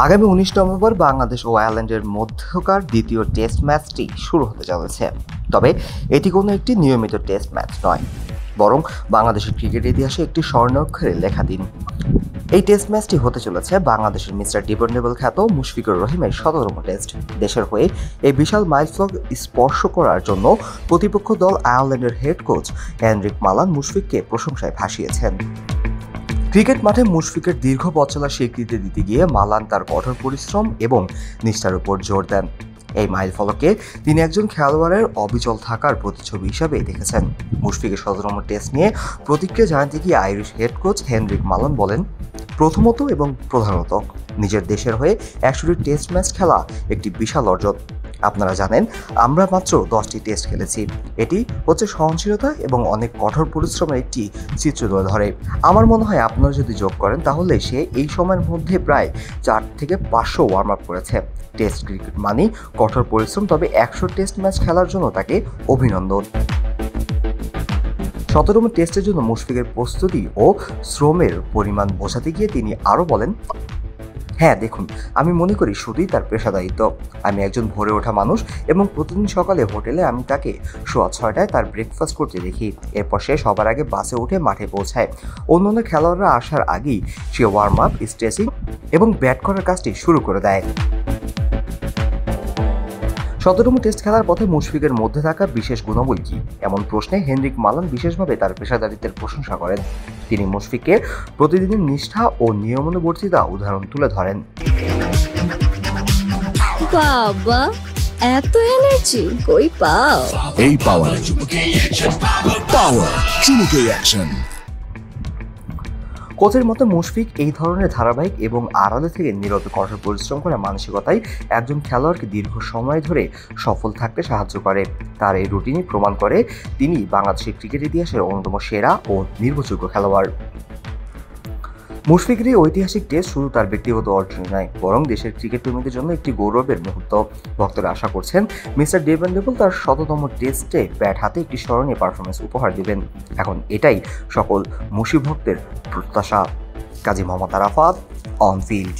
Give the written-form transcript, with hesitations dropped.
আগামী ১৯ নভেম্বর বাংলাদেশ ও আয়ারল্যান্ডের মধ্যকার দ্বিতীয় টেস্ট ম্যাচটি শুরু হতে চলেছে। তবে এটি কোনো একটি নিয়মিত টেস্ট ম্যাচ নয়, বরং বাংলাদেশের ক্রিকেট ইতিহাসে একটি স্বর্ণাক্ষরে লেখা দিন। এই টেস্ট ম্যাচটি হতে চলেছে বাংলাদেশের মিস্টার ডিপেন্ডেবল খ্যাত মুশফিকুর রহিমের ১৭তম টেস্ট। দেশের হয়ে এই বিশাল মাইলফলক স্পর্শ করার জন্য প্রতিপক্ষ দল আয়ারল্যান্ডের হেড কোচ হেনরিক মালান মুশফিককে প্রশংসায় ভাসিয়েছেন। ক্রিকেট মাঠে মুশফিকের দীর্ঘ পথ চলার স্বীকৃতি দিতে গিয়ে মালান তার কঠোর পরিশ্রম এবং নিষ্ঠার উপর জোর দেন। এই মাইলফলকে তিনি একজন খেলোয়াড়ের অবিচল থাকার প্রতিচ্ছবি হিসাবে দেখেছেন। মুশফিকের ১৭তম টেস্ট নিয়ে প্রতিক্রিয়া জানাতে গিয়ে Irish head coach Heinrich Malan বলেন, প্রথমত এবং প্রধানত নিজের দেশের হয়ে ১০০টি টেস্ট ম্যাচ খেলা একটি বিশাল অর্জন। আপনারা জানেন, আমরা মাত্র 10টি টেস্ট খেলেছি। এটি হচ্ছে সহনশীলতা এবং অনেক কঠোর পরিশ্রমের একটি চিত্র তুলে ধরে। আমার মনে হয় আপনারা যদি যোগ করেন তাহলে সে এই সময়ের মধ্যে প্রায় 4 থেকে 500 ওয়ার্ম আপ করেছে। টেস্ট ক্রিকেট মানেই কঠোর পরিশ্রম, তবে ১০০ টেস্ট ম্যাচ খেলার জন্য তাকে অভিনন্দন। ১৭তম টেস্টের জন্য মুশফিকের প্রস্তুতি ও শ্রমের পরিমাণ বোঝাতে গিয়ে তিনি আরও বলেন, হ্যাঁ দেখুন, আমি মনে করি শুধুই তার পেশাদারিত্ব। আমি একজন ভোরে ওঠা মানুষ এবং প্রতিদিন সকালে হোটেলে আমি তাকে সোয়া ৬টায় তার ব্রেকফাস্ট করতে দেখি। এরপর সে সবার আগে বাসে উঠে মাঠে পৌঁছায়। অন্যান্য খেলোয়াড়রা আসার আগেই সে ওয়ার্ম আপ, স্ট্রেচিং এবং ব্যাট করার কাজটি শুরু করে দেয়। ১৭তম টেস্ট খেলার পথে মুশফিকের মধ্যে থাকা বিশেষ গুণাবলী কি, এমন প্রশ্নে হেনরিক মালান বিশেষভাবে তার পেশাদারিত্বের প্রশংসা করেন। তিনি মুশফিককে প্রতিদিনের নিষ্ঠা ও নিয়মানুবর্তিতা উদাহরণ তুলে ধরেন। বাবা, এত এনার্জি কই পাও? এই পাওয়ার চুমুকে অ্যাকশন। কোচের মতে মুশফিক এই ধরনের ধারাবাহিক এবং আড়ালে থেকে নীরবে কঠোর পরিশ্রম করা মানসিকতাই একজন খেলোয়াড়কে দীর্ঘ সময় ধরে সফল থাকতে সাহায্য করে। তার এই রুটিনই প্রমাণ করে তিনি বাংলাদেশের ক্রিকেট ইতিহাসের অন্যতম সেরা ও নির্ভরযোগ্য খেলোয়াড়। মুশফিকের এই ঐতিহাসিক টেস্ট শুধু তার ব্যক্তিগত অর্জন নয়, বরং দেশের ক্রিকেট প্রেমীদের জন্য একটি গৌরবের মুহূর্ত। ভক্তরা আশা করছেন মিস্টার ডিপেন্ডেবল তার ১৭তম টেস্টে ব্যাট হাতে একটি স্মরণীয় পারফরমেন্স উপহার দেবেন। এখন এটাই সকল মুশফিক ভক্তের প্রত্যাশা। Kazi Mohammad Arafat, on field.